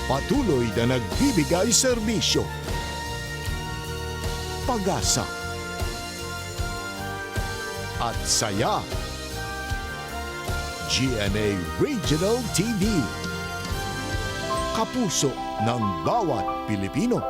patuloy na nagbibigay serbisyo. Pag-asa at saya. GMA Regional TV. Kapuso ng bawat Pilipino.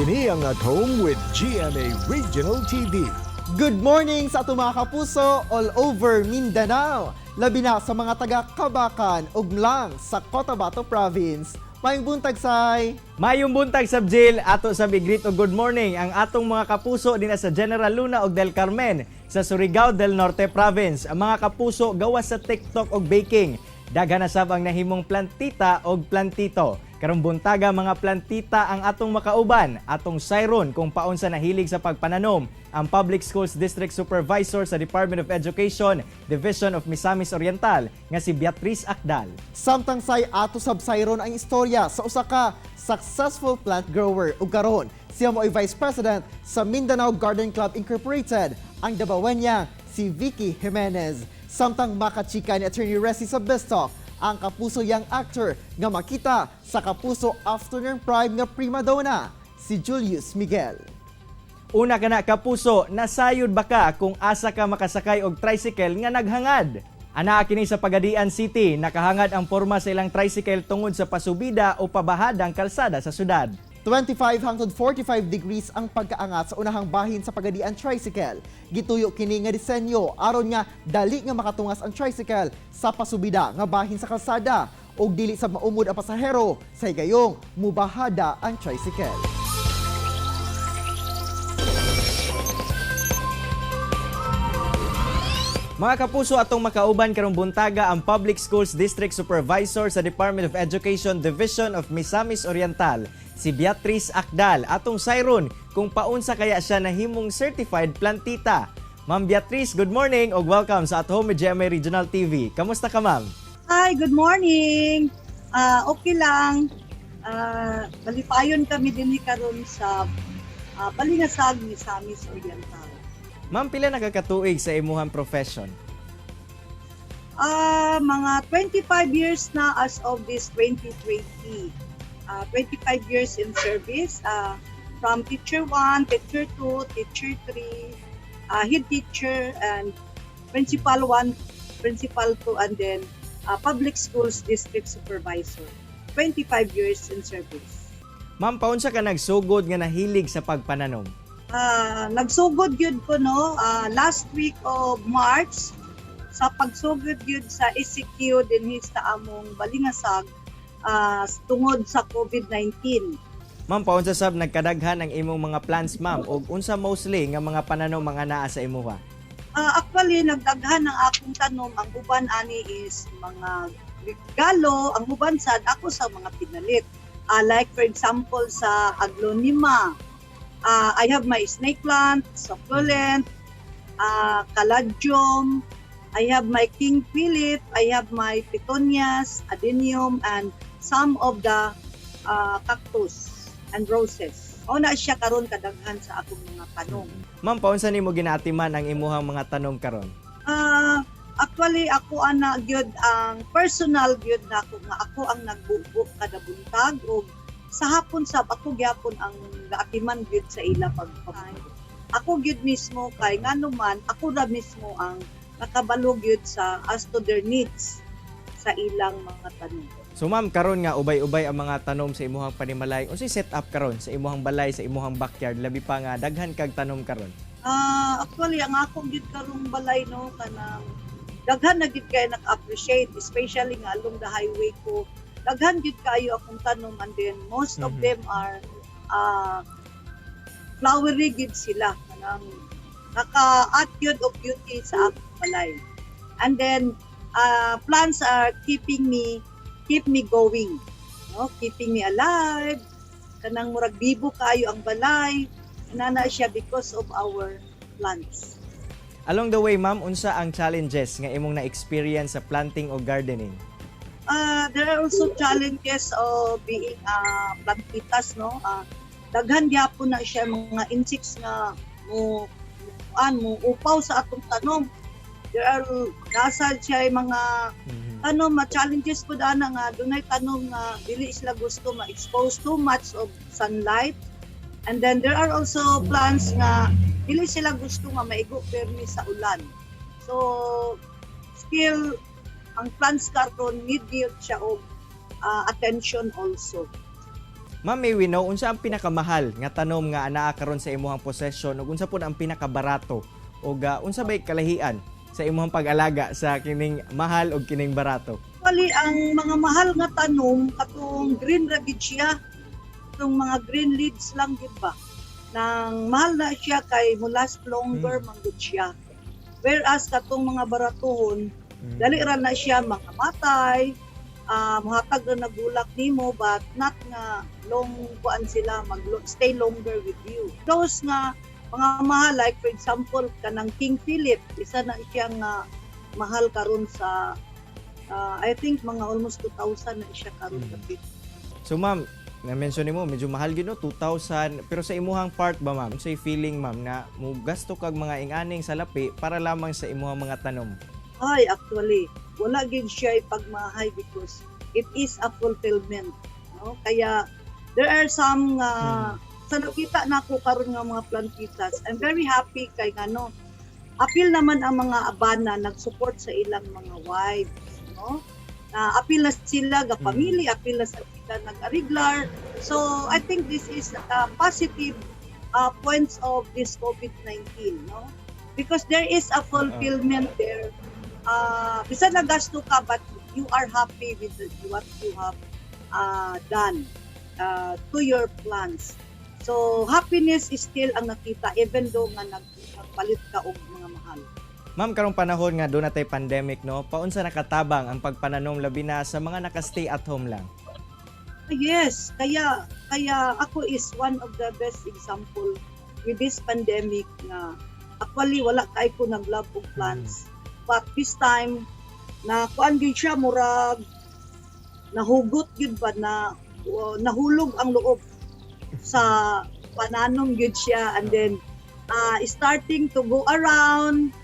Kini ang At Home with GMA Regional TV. Good morning sa atong mga kapuso all over Mindanao. Labi na sa mga taga-Kabakan ug Mlang sa Cotabato Province. Mayong buntag say. Mayong buntag Sabjil, ato sa bigrit og good morning ang atong mga kapuso din sa General Luna ug Del Carmen sa Surigao del Norte Province. Ang mga kapuso gawas sa TikTok ug baking. Daghan na sab ang nahimong plantita ug plantito. Karong buntaga mga plantita ang atong makauban, atong sayron kung paon sa nahilig sa pagpananom, ang Public Schools District Supervisor sa Department of Education, Division of Misamis Oriental, nga si Beatriz Akdal. Samtang say ato sab sayron ang istorya sa usa ka successful plant grower ug karon siya mo ay Vice President sa Mindanao Garden Club Incorporated, ang Dabawenya si Vicky Jimenez. Samtang makachika ni Attorney Resi sa Bestok, ang kapuso yang actor nga makita sa Kapuso Afternoon Prime nga prima donna, si Julius Miguel. Una ka na kapuso, nasayod ba ka kung asa ka makasakay og tricycle nga naghangad? Ana kini sa Pagadian City, nakahangad ang porma sa ilang tricycle tungod sa pasubida o pabahadang kalsada sa syudad. 25 hangtod 45 degrees ang pagkaangat sa unahang bahin sa Pagadian Tricycle. Gituyo kini nga disenyo aron nga dali nga makatungas ang tricycle sa pasubida nga bahin sa kalsada ug dili sa maumod ang pasahero sa higayong mubahada ang tricycle. Mga kapuso, atong makauban karong buntaga ang Public Schools District Supervisor sa Department of Education, Division of Misamis Oriental, si Beatriz Akdal. Atong sayron kung paunsa kaya siya nahimong certified plantita. Ma'am Beatriz, good morning ug welcome sa At Home with GMA Regional TV. Kamusta ka, ma'am? Hi, good morning. Okay lang. Balipayon kami din karon sa Balingasag, Misamis Oriental. Ma'am, pila nakakatuig sa imuhang profession? Mga 25 years na as of this 2020. 25 years in service, from teacher 1, teacher 2, teacher 3, head teacher, and principal 1, principal 2, and then public schools district supervisor. 25 years in service. Ma'am, paunsa ka nagsugod nga nahilig sa pagpananom? Nagsugod yun ko last week of March sa pagsugod yun sa ECQ din sa among Balingasag tungod sa COVID-19. Ma'am, paunsa sab nagkadaghan ang imong mga plans, ma'am, ug unsa mostly nga mga pananom mga naa sa imuha? Actually, nagdaghan ang akong tanom. Ang uban ani is mga galo, ang uban sad ako sa mga pinalit. Like for example sa aglonema, I have my snake plant, succulent, caladium, I have my king philip, I have my petunias, adenium, and some of the cactus and roses. O na siya karon kadaghan sa akong mga tanom. Ma'am, paunsa nimo ginaatiman ang imuhang mga tanom karon? Actually, ako ana gyud ang personal gyud nako nga ako ang nagbubuk kada buntag o sa hapon sab ako gyapon ang gaatiman gyud sa ila pagpakain. Ako gyud mismo kay nganuman ako ra mismo ang nakabalo gyud sa as to their needs sa ilang mga tanom. So ma'am, karon nga ubay-ubay ang mga tanom sa imuhang panimalay. Unsay set up karon sa imuhang balay, sa imuhang backyard, labi pa nga daghan kag tanom karon? Actually ang akong gyud karong balay no kanang daghan na gyud kay nag-appreciate, especially nga along the highway ko. Daghan gyud kayo akong tanom, and then most of them are flowery gid sila kanang naka-add yun of beauty sa akong balay. And then plants are keep me going, no? Keeping me alive. Kanang murag bibo kayo ang balay. Nana siya because of our plants. Along the way, ma'am, unsa ang challenges nga imong na-experience sa planting o gardening? There are also challenges of being plantitas, no? Daghan gyapon na siya mga insects nga mo upaw sa atong tanom. There are nasa siya mga challenges po dana nga dunay tanom nga dili sila gusto ma-expose too much of sunlight. And then there are also plants nga dili sila gusto nga maigo permi sa ulan. So still ang plants karon need siya og attention also. Ma'am, may we know, unsa ang pinakamahal nga tanom nga anaa karon sa imuhang possession ug unsa pud ang pinakabarato ug unsa bay kalahian sa imuhang pag-alaga sa kining mahal ug kining barato? Actually, ang mga mahal nga tanom katong green radicia, itong mga green leaves lang gid ba? Nang mahal na siya kay mo last longer manggod siya. Whereas katong mga baratohon, dali ra na siya makamatay, muhatag na nagulak nimo but not nga long kuan sila stay longer with you. Those nga mga mahal like for example kanang King Philip, isa na siya nga mahal karon sa I think mga almost 2,000 na siya karon kapit. So ma'am, na-mention nimo medyo mahal gyud no 2,000, pero sa imuhang part ba ma'am, unsay feeling ma'am na mo gasto kag mga inganing salapi para lamang sa imuhang mga tanom? Ay, actually, wala gid siya pagmahay because it is a fulfillment, no? Kaya there are some sa nakita nako karon nga mga plantitas. I'm very happy kay ngano. Apil naman ang mga abana nag-support sa ilang mga wives, no? Apil na sila ga family, apil na sila nag-regular. So I think this is positive points of this COVID-19, no? Because there is a fulfillment there. Bisan nagasto ka but you are happy with what you have done to your plans. So happiness is still ang nakita even though nga nagpalit ka og mga mahal. Ma'am, karong panahon nga doon natay pandemic no, paunsa nakatabang ang pagpananom labi na sa mga naka-stay at home lang? Yes, kaya ako is one of the best example with this pandemic na actually wala kay ko nag-love og plants. But this time na kuan gyud siya murag nahugot gyud ba na nahulog ang loob sa pananom gyud siya and then starting to go around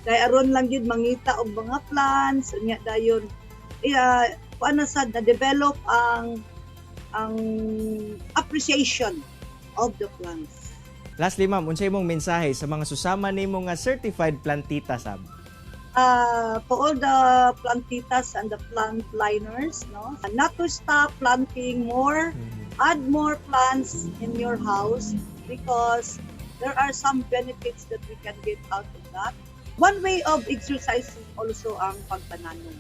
kay aron lang gyud mangita og mga plants unya dayon kuan na sad na develop ang appreciation of the plants. Lastly ma'am, unsay imong mensahe sa mga susama nimo nga certified plantita sab? To all the plantitas and the plant liners, no, not to stop planting more, add more plants in your house because there are some benefits that we can get out of that. One way of exercising also ang pagpananom.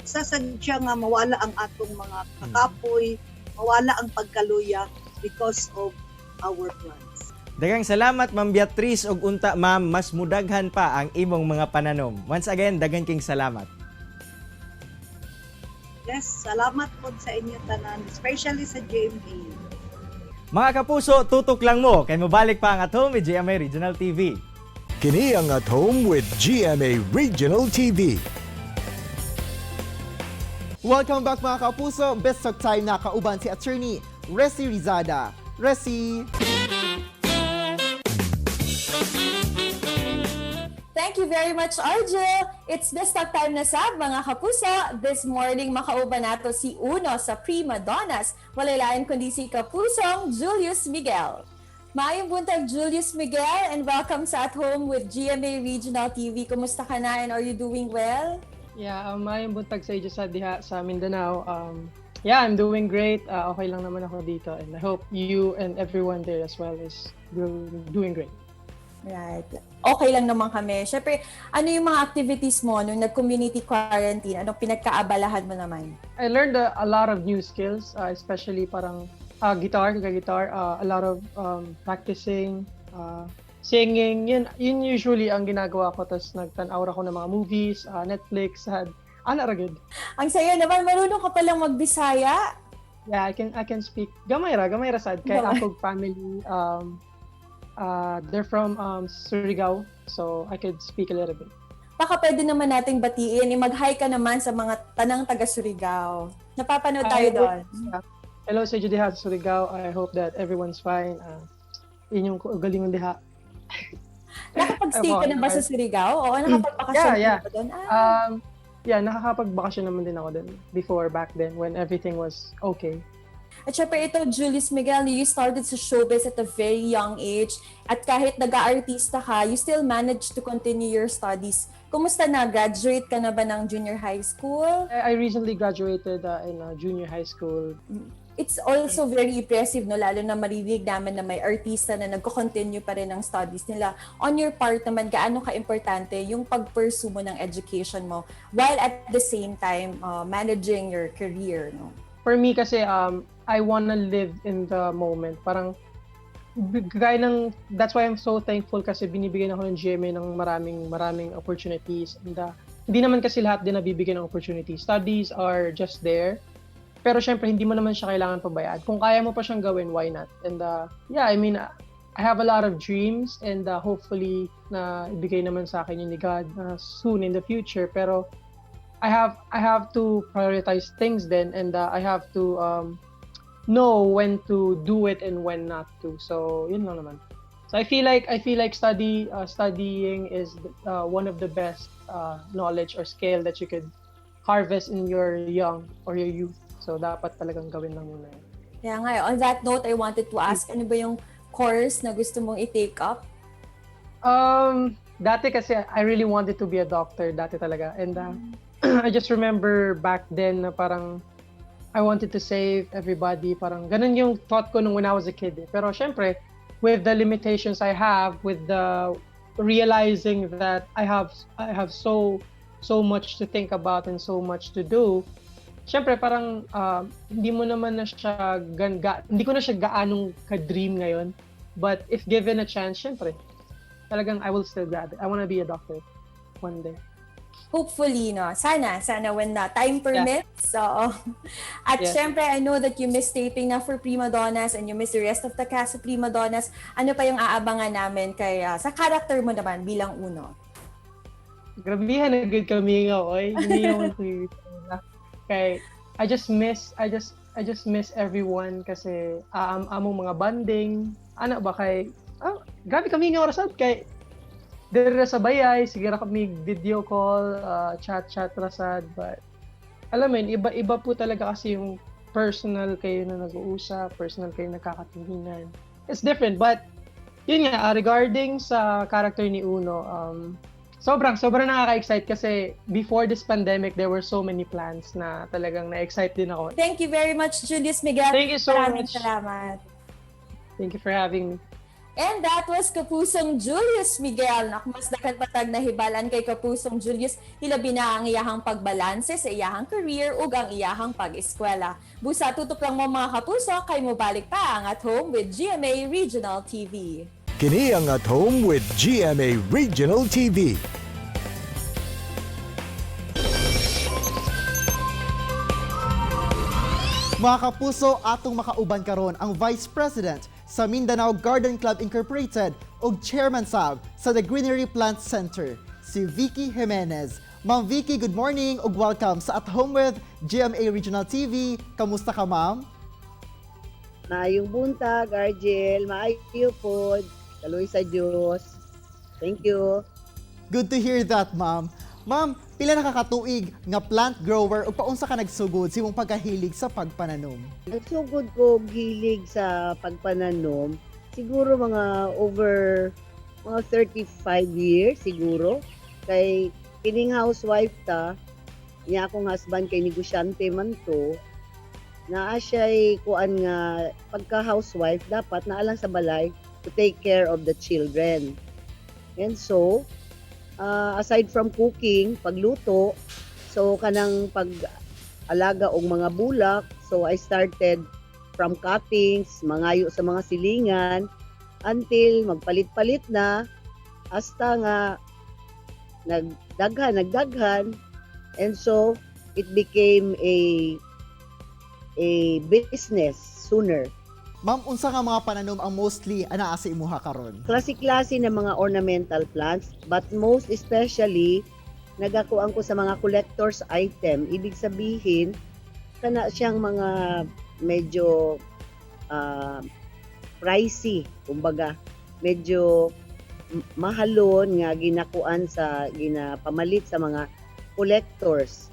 Isa sa siya nga mawala ang atong mga kakapoy, mawala ang pagkaluya because of our plants. Daghang salamat Ma'am Beatrice ug unta ma'am, mas mudaghan pa ang imong mga pananom. Once again, daghang king salamat. Yes, salamat po sa inyo tanan, especially sa GMA. Mga kapuso, tutok lang mo kay mabalik pa ang At Home with GMA Regional TV. Kini ang At Home with GMA Regional TV. Welcome back mga kapuso. Best of time na kauban si Attorney Resi Rizada. Resi! Thank you very much, Arjo. It's this time na sab, mga kapuso. This morning, makauban nato si Uno sa Prima Donnas. Wala kundi si Kapusong Julius Miguel. Maayong buntag, Julius Miguel, and welcome sa At Home with GMA Regional TV. Kumusta ka na and are you doing well? Yeah, maayong buntag sa iyo sa diha sa Mindanao. Yeah, I'm doing great. Okay lang naman ako dito and I hope you and everyone there as well is doing great. Right. Okay lang naman kami. Syempre, ano yung mga activities mo nung nag-community quarantine? Anong pinagkaabalahan mo naman? I learned a lot of new skills, especially parang guitar, a lot of practicing singing, yun usually ang ginagawa ko. Tapos nagtanaw ako ng mga movies, Netflix, ana ra gid. Ang saya naman, marunong ka palang magbisaya. Yeah, I can speak gamay ra sad kay Gamay. akong family they're from Surigao, so I could speak a little bit. Baka pwede naman nating batiin, mag-hi ka naman sa mga tanang taga Surigao. Napapanood tayo doon. Hello sa diha sa Surigao. I hope that everyone's fine. Inyong galingon diha. Nakapag-stay ka na ba sa Surigao? Oo, nakapagbakasyon Yeah. ka ba doon? Nakakapagbakasyon naman din ako doon before, back then, when everything was okay. At syempre ito, Julius Miguel, you started sa showbiz at a very young age. At kahit nag-aartista ka, you still managed to continue your studies. Kumusta na? Graduate ka na ba ng junior high school? I recently graduated in junior high school. It's also very impressive, no? Lalo na marinig namin na may artista na nagko-continue pa rin ang studies nila. On your part naman, gaano ka-importante yung pag-pursue mo ng education mo while at the same time managing your career, no? For me kasi, I wanna live in the moment. Parang, gaya ng, that's why I'm so thankful kasi binibigyan ako ng GMA ng maraming opportunities. And hindi naman kasi lahat din nabibigyan ng opportunities. Studies are just there. Pero syempre, hindi mo naman siya kailangan pabayaan. Kung kaya mo pa siyang gawin, why not? And I have a lot of dreams and hopefully na ibigay naman sa akin yun ni God soon in the future. Pero I have to prioritize things then, and I have to know when to do it and when not to. So yun lang naman. So I feel like studying is one of the best knowledge or skill that you could harvest in your young or your youth. So, dapat talagang gawin lang muna yun. Kaya nga, on that note, I wanted to ask, ano ba yung course na gusto mong i-take up? Dati kasi, I really wanted to be a doctor, dati talaga. And I just remember back then na parang I wanted to save everybody. Parang ganun yung thought ko nung when I was a kid. Pero syempre, with the limitations I have, with the realizing that I have so much to think about and so much to do, syempre parang hindi ko na siya gaanong ka-dream ngayon. But if given a chance, syempre, talagang I will still grab it. I want to be a doctor one day. Hopefully, no? Sana when time permits. So, at syempre, I know that you miss taping na for Prima Donnas and you miss the rest of the cast of Prima Donnas. Ano pa yung aabangan namin sa character mo naman bilang Uno? Grabihan na good kami nga, oy. Hindi naman kay I just miss everyone kasi among mga banding kay grabe kami nga orasad kay dire sa bayay sige ra kami video call chat rasad, but alam mo iba po talaga kasi yung personal kayo na nag-uusap, personal kayo nagkakatinginan. It's different, but yun nga regarding sa character ni Uno, sobrang nakaka-excite kasi before this pandemic, there were so many plans na talagang na-excite din ako. Thank you very much, Julius Miguel. Thank you so much. Salamat. Thank you for having me. And that was Kapusong Julius Miguel. Mas patag na hibalan kay Kapusong Julius, hilabi na ang iyahang pagbalanse sa iyahang career ug ang iyahang pag-eskwela. Busa tutok lang mo mga kapuso, kay mo balik pa ang At Home with GMA Regional TV. Kini ang At Home with GMA Regional TV. Mga kapuso, atong makauban karon ang Vice President sa Mindanao Garden Club Incorporated ug Chairman sab sa The Greenery Plant Center, si Vicky Jimenez. Ma'am Vicky, good morning ug welcome sa At Home with GMA Regional TV. Kamusta ka, ma'am? Maayong buntag, Argel. Maayo po. Kaloy sa Diyos. Thank you. Good to hear that, ma'am. Ma'am, pila na kakatuig nga plant grower ug paunsa ka nagsugod sa imong pagkahilig sa pagpananom? Nagsugod ko og hilig sa pagpananom. Siguro mga over mga 35 years siguro. Kay kining housewife ta, niya akong husband kay negosyante man to. Naa siya'y kuan nga pagka-housewife dapat naa lang sa balay to take care of the children. And so, aside from cooking, pagluto, so kanang pag-alaga og mga bulak, so I started from cuttings, mangayo sa mga silingan, until magpalit-palit na hasta nga nagdaghan and so it became a business sooner. Ma'am, unsa nga mga pananom ang mostly anaa sa imuha karon? Klase-klase ng mga ornamental plants, but most especially nagakuan ko sa mga collector's item. Ibig sabihin kana siyang mga medyo pricey, kumbaga medyo mahalon nga ginapamalit sa mga collectors.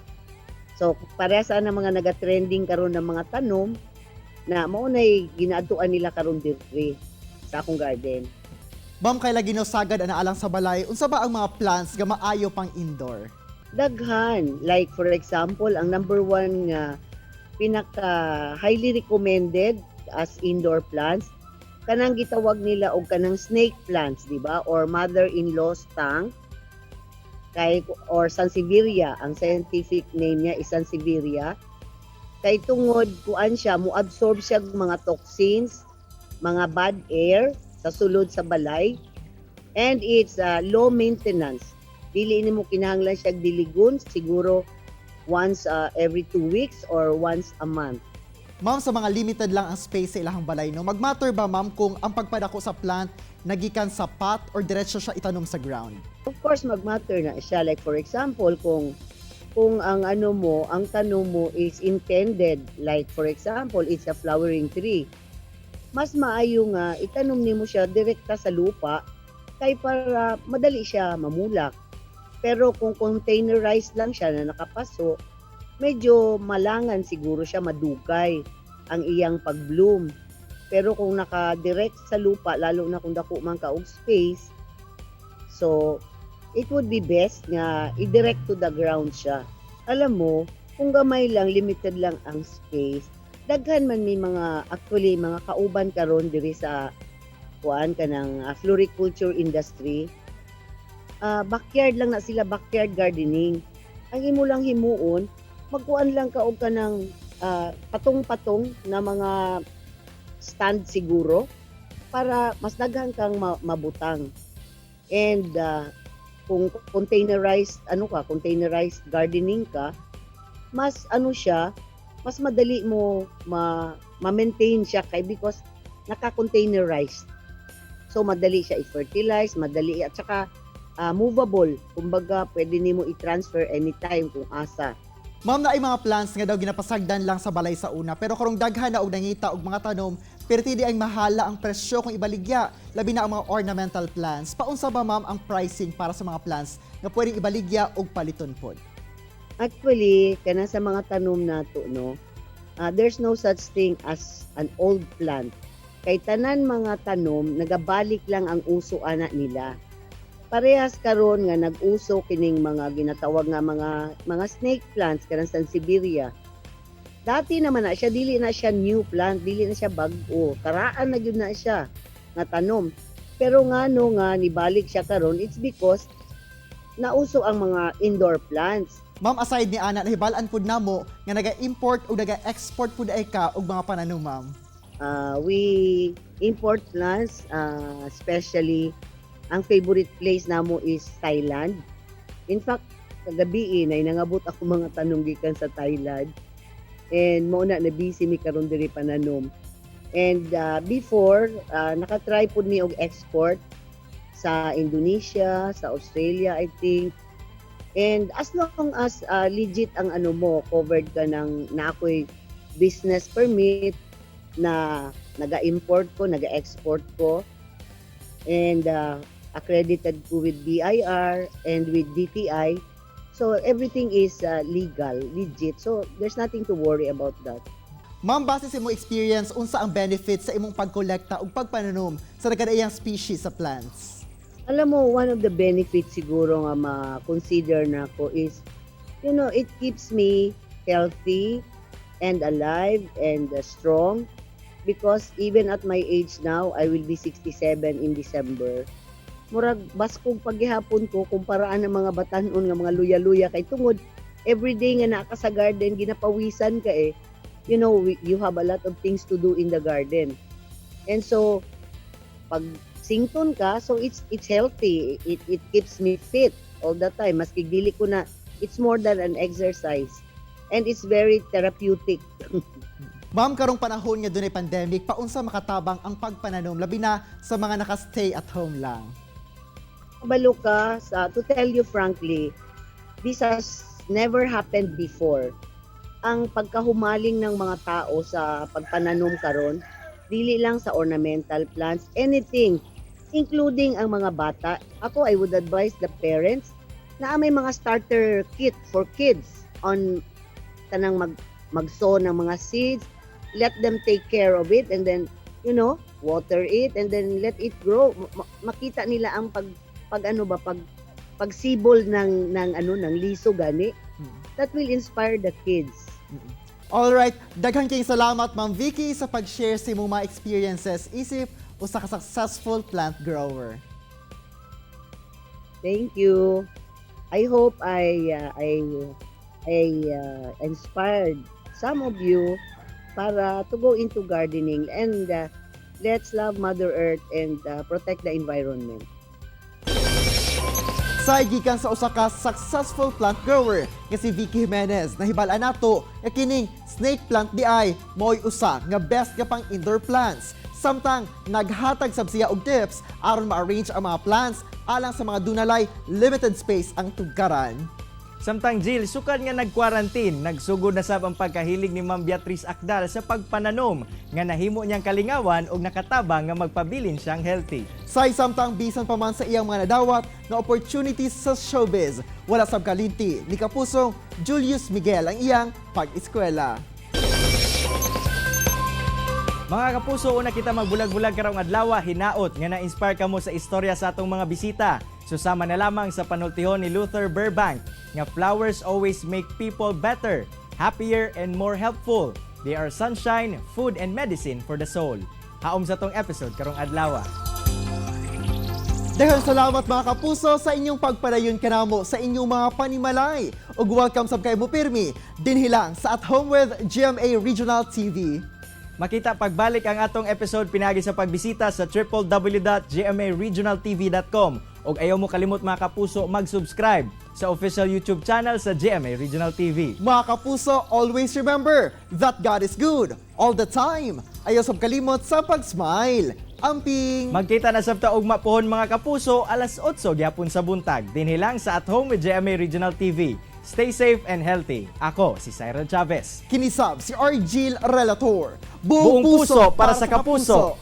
So parehas na mga naga-trending karon ng mga tanom na mao nay ginaadtuan nila karon diri sa akong garden. Ma'am, kay lagi sagad ana alang sa balay, unsa ba ang mga plants nga maayo pang indoor? Daghan, like for example, ang number one nga pinaka highly recommended as indoor plants kanang gitawag nila og kanang snake plants, di ba? Or mother-in-law's tongue or sansevieria. Ang scientific name niya is sansevieria. Kay tungod kuan siya, mo-absorb siya mga toxins, mga bad air sa sulod sa balay, and it's low maintenance. Dili nimo kinahanglan siya diligon, siguro once every 2 weeks or once a month. Ma'am, sa mga limited lang ang space sa ilahang balay, no? Magmatter ba, ma'am, kung ang pagpadako sa plant nagikan sa pot or diretso siya itanom sa ground? Of course, magmatter na siya. Like for example, kung ang ang tanom mo is intended, like for example, it's a flowering tree, mas maayo nga itanom nimo siya direkta sa lupa kay para madali siya mamulak. Pero kung containerized lang siya na nakapaso, medyo malangan siguro siya, madugay ang iyang pag-bloom. Pero kung naka-direct sa lupa, lalo na kung dako man ka og space, so it would be best nga i-direct to the ground siya. Alam mo, kung gamay lang, limited lang ang space, daghan man may mga, actually, mga kauban karon diri sa kuan kanang floriculture industry. Backyard lang na sila, backyard gardening. Ang imo lang himuon, magkuan lang ka og kanang patong-patong na mga stand siguro para mas daghan kang mabutang. And kung containerized gardening ka, mas siya, mas madali mo ma-maintain siya because naka-containerized. So madali siya i-fertilize, madali at saka movable. Kumbaga pwede nimo i-transfer anytime kung asa. Ma'am, na ay mga plants nga daw ginapasagdan lang sa balay sa una, pero karong daghan na og nangita og mga tanom, perti di ay mahala ang presyo kung ibaligya, labi na ang mga ornamental plants. Paunsa ba, ma'am, ang pricing para sa mga plants nga pwedeng ibaligya og paliton pod? Actually, kana sa mga tanom nato, no, there's no such thing as an old plant. Kay tanan mga tanom, nagabalik lang ang uso ana nila. Parehas karon nga nag-uso kining mga ginatawag nga mga snake plants kanang sansevieria. Dati naman na siya, dili na siya new plant, dili na siya bag-o. Karaan na gyud na siya nga tanom. Pero ngano nga nibalik siya karon, it's because nauso ang mga indoor plants. Ma'am, aside ni ana, nahibalaan pud namo nga naga-import o naga-export pud ay ka og mga pananom, ma'am. We import plants, especially ang favorite place namo is Thailand. In fact, kagabi na nangabot ako mga tanong gikan sa Thailand. And mo na busy mi karon diri pananom. And before, naka-try pud mi og export sa Indonesia, sa Australia, I think. And as long as legit ang covered ka ng na ako'y business permit na naga-import ko, naga-export ko, and accredited ko with BIR and with DTI. So everything is legal, legit. So there's nothing to worry about that. Ma'am, base sa imong experience, unsa ang benefits sa imong pagkolekta ug pagpananom sa nagkadaiyang species sa plants? Alam mo, one of the benefits siguro nga ma-consider na ko is, it keeps me healthy and alive and strong because even at my age now, I will be 67 in December. Murag baskog paghihapon ko kumparaan ng mga batanon nga mga luya-luya kay tungod everyday nga naa ka sa garden ginapawisan ka you have a lot of things to do in the garden. And so pag sington ka, so it's healthy. It keeps me fit all the time. Maski dili ko na, it's more than an exercise. And it's very therapeutic. Ma'am, karong panahon nga dunay pandemic, paunsa makatabang ang pagpananom labi na sa mga naka-stay at home lang? Kabalo ka, to tell you frankly, this has never happened before. Ang pagkahumaling ng mga tao sa pagpananom karon, dili lang sa ornamental plants, anything, including ang mga bata. Ako, I would advise the parents na may mga starter kit for kids on tanang mag-sow ng mga seeds. Let them take care of it and then, water it and then let it grow. Makita nila ang pagsibol ng liso gani. That will inspire the kids. Alright, daghan kayong salamat Ma'am Vicky sa pag-share sa imong mga experiences isip usa ka successful plant grower. Thank you. I hope I inspired some of you para to go into gardening and let's love Mother Earth and protect the environment. Sa gikan sa usa ka successful plant grower nga si Vicky Jimenez, nahibal-an nato nga kining snake plant di ay mo'y usa nga best nga pang indoor plants. Samtang naghatag sab siya og tips aron ma-arrange ang mga plants alang sa mga dunalay limited space ang tugkaran. Samtang Jill, sukad nga nag-quarantine, nagsugod na sab ang pagkahilig ni Ma'am Beatrice Akdal sa pagpananom nga nahimo niyang kalingawan og nakatabang nga magpabilin siyang healthy. Say samtang bisan pa man sa iyang mga nadawat nga opportunities sa showbiz, wala sab kalinti ni kapusong Julius Miguel ang iyang pag-eskwela. Mga kapuso, una kita magbulag-bulag karong adlaw, hinaot nga na-inspire kamo sa istorya sa atong mga bisita. Susama na lamang sa panultihon ni Luther Burbank nga flowers always make people better, happier, and more helpful. They are sunshine, food, and medicine for the soul. Haom sa tong episode karong adlaw. Daghang salamat mga kapuso sa inyong pagpadayon kanamo sa inyong mga panimalay. Ug welcome sab kay mo pirmi dinhi lang sa At Home with GMA Regional TV. Makita pagbalik ang atong episode pinagi sa pagbisita sa www.gmaregionaltv.com. Og ayaw mo kalimot mga kapuso mag-subscribe sa official YouTube channel sa GMA Regional TV. Mga kapuso, always remember that God is good all the time. Ayaw sab kalimot sa pag-smile. Amping! Magkita na sabta og mapuhon mga kapuso alas 8 gyapon sa buntag. Dinhi lang sa At Home with GMA Regional TV. Stay safe and healthy. Ako si Cyril Chavez. Kinisab si Argil Relator. Buong puso para sa kapuso.